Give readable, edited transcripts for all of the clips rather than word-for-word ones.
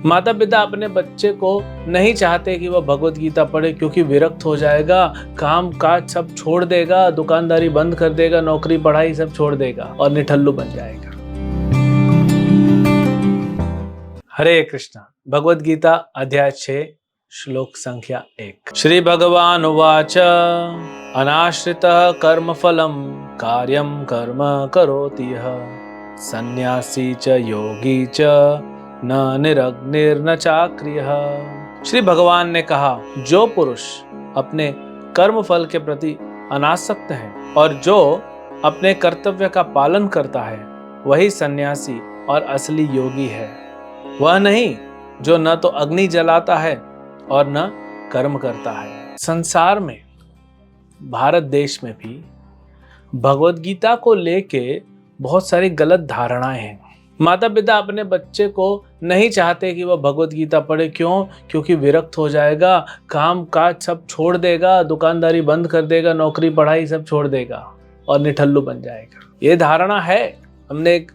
माता पिता अपने बच्चे को नहीं चाहते कि वह भगवत गीता पढ़े, क्योंकि विरक्त हो जाएगा, काम काज सब छोड़ देगा, दुकानदारी बंद कर देगा, नौकरी पढ़ाई सब छोड़ देगा और निठल्लू बन जाएगा। हरे कृष्णा। भगवत गीता अध्याय 6 श्लोक संख्या 1। श्री भगवान उवाच अनाश्रितः कर्मफलं कार्यं कर्म करोति यः सन्यासी च योगी च न निरग्निर्न चाक्रियः। श्री भगवान ने कहा, जो पुरुष अपने कर्म फल के प्रति अनासक्त है और जो अपने कर्तव्य का पालन करता है वही सन्यासी और असली योगी है। वह नहीं जो न तो अग्नि जलाता है और न कर्म करता है। संसार में, भारत देश में भी भगवत गीता को लेके बहुत सारी गलत धारणाएं हैं। माता पिता अपने बच्चे को नहीं चाहते कि वह भगवत गीता पढ़े। क्यों? क्योंकि विरक्त हो जाएगा, काम काज सब छोड़ देगा, दुकानदारी बंद कर देगा, नौकरी पढ़ाई सब छोड़ देगा और निठल्लू बन जाएगा। ये धारणा है। हमने एक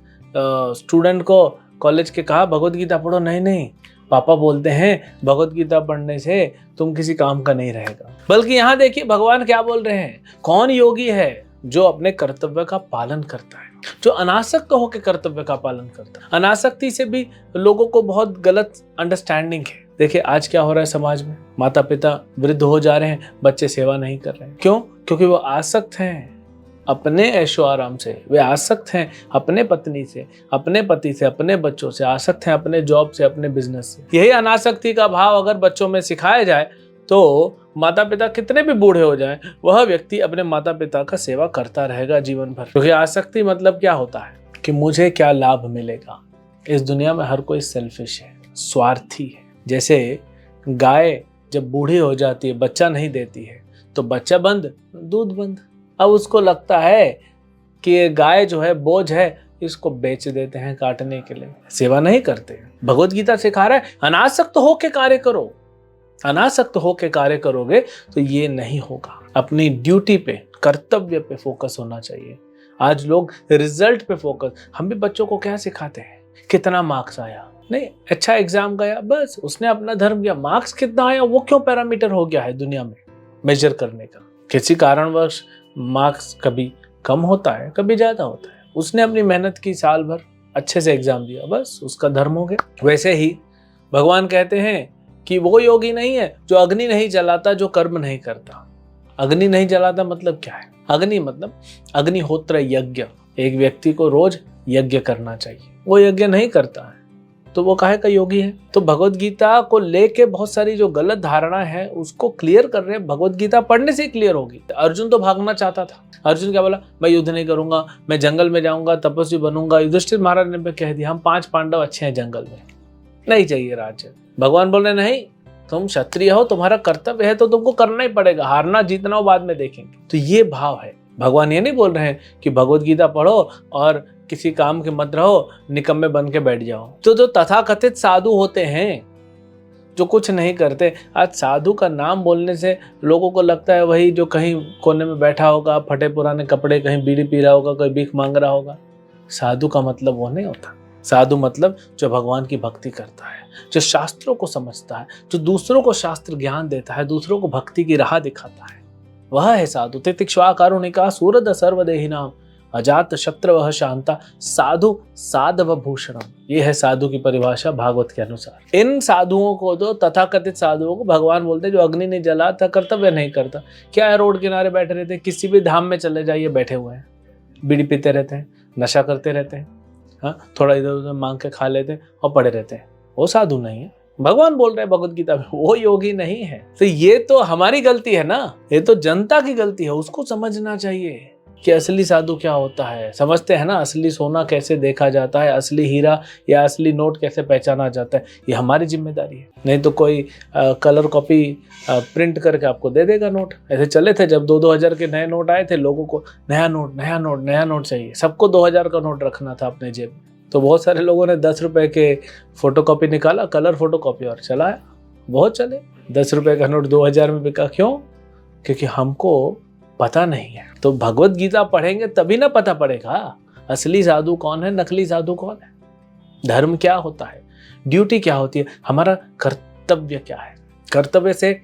स्टूडेंट को कॉलेज के कहा भगवत गीता पढ़ो। नहीं, पापा बोलते हैं भगवत गीता पढ़ने से तुम किसी काम का नहीं रहेगा। बल्कि यहाँ देखिए भगवान क्या बोल रहे हैं। कौन योगी है? जो अपने कर्तव्य का पालन करता है, जो अनासक्त होकर कर्तव्य का पालन करता है। अनासक्ति से भी लोगों को बहुत गलत अंडरस्टैंडिंग है। देखिए आज क्या हो रहा है समाज में, माता पिता वृद्ध हो जा रहे हैं, बच्चे सेवा नहीं कर रहे हैं। क्यों? क्योंकि वो आसक्त हैं अपने ऐशो आराम से, वे आसक्त हैं अपने पत्नी से, अपने पति से, अपने बच्चों से, आसक्त हैं अपने जॉब से, अपने बिजनेस से। यही अनासक्ति का भाव अगर बच्चों में सिखाया जाए तो माता पिता कितने भी बूढ़े हो जाएं, वह व्यक्ति अपने माता पिता का सेवा करता रहेगा जीवन भर। क्योंकि आसक्ति मतलब क्या होता है कि मुझे क्या लाभ मिलेगा। इस दुनिया में हर कोई सेल्फिश है, स्वार्थी है। जैसे गाय जब बूढ़ी हो जाती है, बच्चा नहीं देती है, तो बच्चा बंद, दूध बंद। अब उसको लगता है कि ये गाय जो है बोझ है, इसको बेच देते हैं काटने के लिए, सेवा नहीं करते। भगवत गीता सिखा रहा है अनासक्त होके कार्य करो। अनासक्त होके कार्य करोगे तो ये नहीं होगा। अपनी ड्यूटी पे, कर्तव्य पे फोकस होना चाहिए। आज लोग रिजल्ट पे फोकस। हम भी बच्चों को क्या सिखाते हैं? कितना मार्क्स आया? नहीं, अच्छा एग्जाम गया, बस उसने अपना धर्म किया। मार्क्स कितना आया वो क्यों पैरामीटर हो गया है दुनिया में मेजर करने का? किसी कारणवश मार्क्स कभी कम होता है, कभी ज्यादा होता है। उसने अपनी मेहनत की, साल भर अच्छे से एग्जाम दिया, बस उसका धर्म हो गया। वैसे ही भगवान कहते हैं कि वो योगी नहीं है जो अग्नि नहीं जलाता, जो कर्म नहीं करता। अग्नि नहीं जलाता मतलब क्या है? अग्नि मतलब अग्निहोत्र यज्ञ। एक व्यक्ति को रोज यज्ञ करना चाहिए, वो यज्ञ नहीं करता है तो वो काहे का योगी है? तो भगवत गीता को लेके बहुत सारी जो गलत धारणा है उसको क्लियर कर रहे हैं। भगवत गीता पढ़ने से क्लियर होगी। अर्जुन तो भागना चाहता था। अर्जुन क्या बोला? मैं युद्ध नहीं करूंगा, मैं जंगल में जाऊंगा, तपस्वी बनूंगा। युधिष्ठिर महाराज ने कह दिया हम 5 पांडव अच्छे हैं जंगल में, नहीं चाहिए राज्य। भगवान बोल रहे नहीं, तुम क्षत्रिय हो, तुम्हारा कर्तव्य है तो तुमको करना ही पड़ेगा, हारना जीतना हो बाद में देखेंगे। तो ये भाव है। भगवान ये नहीं बोल रहे हैं कि भगवत गीता पढ़ो और किसी काम के मत रहो, निकम्मे बन के बैठ जाओ। तो जो तथाकथित साधु होते हैं, जो कुछ नहीं करते, आज साधु का नाम बोलने से लोगों को लगता है वही जो कहीं कोने में बैठा होगा, फटे पुराने कपड़े, कहीं बीड़ी पी रहा होगा, कोई भीख मांग रहा होगा। साधु का मतलब वो नहीं होता। साधु मतलब जो भगवान की भक्ति करता है, जो शास्त्रों को समझता है, जो दूसरों को शास्त्र ज्ञान देता है, दूसरों को भक्ति की राह दिखाता है, वह है साधु। तितिक्षा कारुणिका सूरद सर्वदेहिनाम अजात शत्रवः शांता साधु साधव भूषणम। ये है साधु की परिभाषा भागवत के अनुसार। इन साधुओं को, तो तथाकथित साधुओं को भगवान बोलते जो अग्नि नहीं जलाता, कर्तव्य नहीं करता। क्या है, रोड किनारे बैठे रहते हैं, किसी भी धाम में चले जाइए बैठे हुए हैं, बीड़ी पीते रहते हैं, नशा करते रहते हैं, हाँ, थोड़ा इधर उधर मांग के खा लेते हैं और पड़े रहते हैं। वो साधु नहीं है। भगवान बोल रहे हैं भगवत गीता में वो योगी नहीं है। तो ये तो हमारी गलती है ना, ये तो जनता की गलती है। उसको समझना चाहिए कि असली साधु क्या होता है। समझते हैं ना, असली सोना कैसे देखा जाता है, असली हीरा या असली नोट कैसे पहचाना जाता है। ये हमारी जिम्मेदारी है। नहीं तो कोई कलर कॉपी प्रिंट करके आपको दे देगा नोट। ऐसे चले थे जब 2-2 हज़ार के नए नोट आए थे, लोगों को नया नोट नया नोट नया नोट चाहिए। सबको 2000 का नोट रखना था अपने जेब में। तो बहुत सारे लोगों ने 10 रुपए के फोटोकॉपी निकाला, कलर फोटोकॉपी, और चलाया, बहुत चले। 10 रुपए का नोट 2000 में बिका। क्यों? क्योंकि हमको पता नहीं है। तो भगवत गीता पढ़ेंगे तभी ना पता पड़ेगा असली साधु कौन है, नकली साधु कौन है, धर्म क्या होता है, ड्यूटी क्या होती है, हमारा कर्तव्य क्या है। कर्तव्य से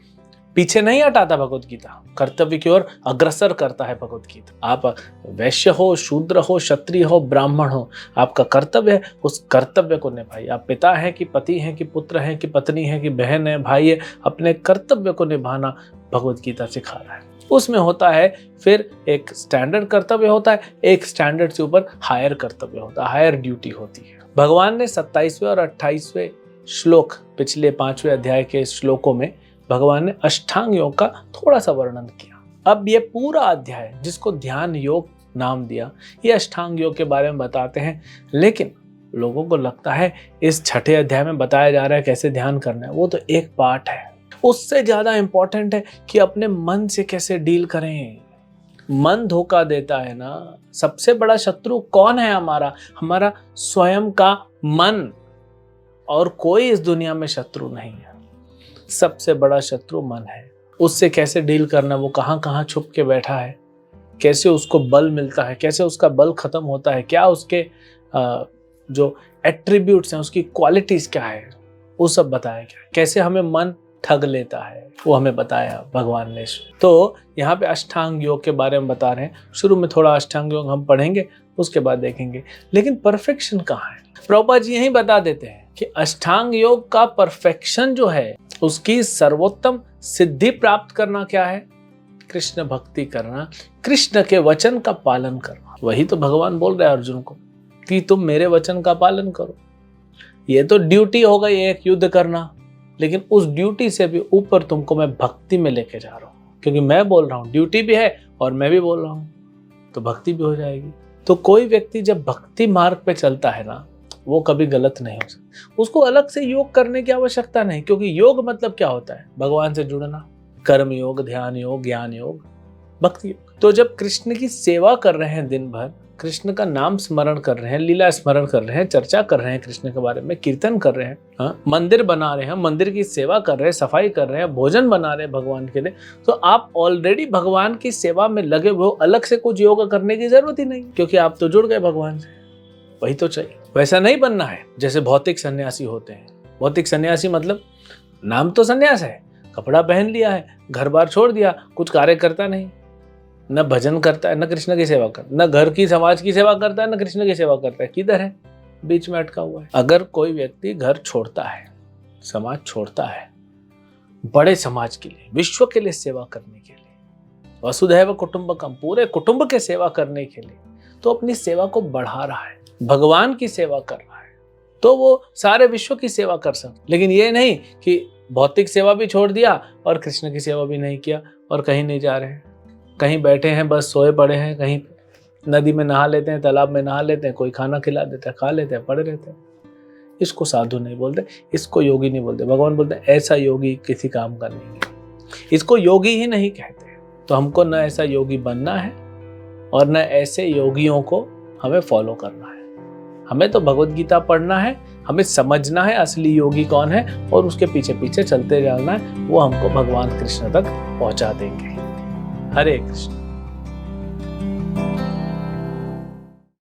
पीछे नहीं हटाता भगवत गीता, कर्तव्य की ओर अग्रसर करता है भगवत गीता। आप वैश्य हो, शूद्र हो, क्षत्रिय हो, ब्राह्मण हो, आपका कर्तव्य है उस कर्तव्य को निभाइए। आप पिता हैं कि पति हैं कि पुत्र हैं कि पत्नी हैं कि बहन है, भाई है, अपने कर्तव्य को निभाना भगवत गीता सिखा रहा है। उसमें होता है फिर एक स्टैंडर्ड कर्तव्य होता है, एक स्टैंडर्ड से ऊपर हायर कर्तव्य होता है, हायर ड्यूटी होती है। भगवान ने 27वें और 28वें श्लोक, पिछले 5वें अध्याय के श्लोकों में भगवान ने अष्टांग योग का थोड़ा सा वर्णन किया। अब ये पूरा अध्याय जिसको ध्यान योग नाम दिया, ये अष्टांग योग के बारे में बताते हैं, लेकिन लोगों को लगता है इस छठे अध्याय में बताया जा रहा है कैसे ध्यान करना है। वो तो एक पार्ट है, उससे ज्यादा इंपॉर्टेंट है कि अपने मन से कैसे डील करें। मन धोखा देता है ना। सबसे बड़ा शत्रु कौन है हमारा? हमारा स्वयं का मन, और कोई इस दुनिया में शत्रु नहीं है। सबसे बड़ा शत्रु मन है। उससे कैसे डील करना, वो कहाँ कहाँ छुप के बैठा है, कैसे उसको बल मिलता है, कैसे उसका बल खत्म होता है, क्या उसके जो एट्रीब्यूट्स हैं, उसकी क्वालिटीज क्या है, वो सब बताया गया। कैसे हमें मन ठग लेता है वो हमें बताया भगवान ने। तो यहाँ पे अष्टांग योग के बारे में बता रहे हैं। शुरू में थोड़ा अष्टांग योग हम पढ़ेंगे, उसके बाद देखेंगे लेकिन परफेक्शन कहाँ है। प्रभुपाद जी यही बता देते हैं कि अष्टांग योग का परफेक्शन जो है, उसकी सर्वोत्तम सिद्धि प्राप्त करना क्या है? कृष्ण भक्ति करना, कृष्ण के वचन का पालन करना। वही तो भगवान बोल रहे हैं अर्जुन को कि तुम मेरे वचन का पालन करो। ये तो ड्यूटी हो गई एक युद्ध करना, लेकिन उस ड्यूटी से भी ऊपर तुमको मैं भक्ति में लेके जा रहा हूँ, क्योंकि मैं बोल रहा हूँ, ड्यूटी भी है और मैं भी बोल रहा हूँ, तो भक्ति भी हो जाएगी। तो कोई व्यक्ति जब भक्ति मार्ग पे चलता है ना, वो कभी गलत नहीं हो सकता। उसको अलग से योग करने की आवश्यकता नहीं, क्योंकि योग मतलब क्या होता है? भगवान से जुड़ना, कर्म योग, ध्यान योग, ज्ञान योग, भक्ति योग। तो जब कृष्ण की सेवा कर रहे हैं, दिन भर कृष्ण का नाम स्मरण कर रहे हैं, लीला स्मरण कर रहे हैं, चर्चा कर रहे हैं कृष्ण के बारे में, कीर्तन कर रहे हैं, मंदिर बना रहे हैं, मंदिर की सेवा कर रहे हैं, सफाई कर रहे हैं, भोजन बना रहे हैं भगवान के लिए, तो आप ऑलरेडी भगवान की सेवा में लगे हुए हो। अलग से कुछ योग करने की जरूरत ही नहीं, क्योंकि आप तो जुड़ गए भगवान से। वही तो चाहिए। वैसा नहीं बनना है जैसे भौतिक सन्यासी होते हैं। भौतिक सन्यासी मतलब नाम तो सन्यास है, कपड़ा पहन लिया है, घर बार छोड़ दिया, कुछ कार्य करता नहीं, न भजन करता है, न कृष्ण की सेवा करता, न घर की समाज की सेवा करता है, न कृष्ण की सेवा करता है। किधर है? बीच में अटका हुआ है। अगर कोई व्यक्ति घर छोड़ता है, समाज छोड़ता है, बड़े समाज के लिए, विश्व के लिए सेवा करने के लिए, वसुधैव कुटुंबकम, पूरे कुटुंब के सेवा करने के लिए, तो अपनी सेवा को बढ़ा रहा है, भगवान की सेवा कर रहा है, तो वो सारे विश्व की सेवा कर सकते। लेकिन ये नहीं कि भौतिक सेवा भी छोड़ दिया और कृष्ण की सेवा भी नहीं किया और कहीं नहीं जा रहे हैं, कहीं बैठे हैं, बस सोए पड़े हैं, कहीं नदी में नहा लेते हैं, तालाब में नहा लेते हैं, कोई खाना खिला देता है, खा लेते हैं, पड़े रहते हैं। इसको साधु नहीं बोलते, इसको योगी नहीं बोलते। भगवान बोलते हैं ऐसा योगी किसी काम का नहीं है, इसको योगी ही नहीं कहते। तो हमको न ऐसा योगी बनना है और न ऐसे योगियों को हमें फॉलो करना है। हमें तो भगवत गीता पढ़ना है, हमें समझना है असली योगी कौन है और उसके पीछे पीछे चलते जाना है। वो हमको भगवान कृष्ण तक पहुंचा देंगे। हरे कृष्ण।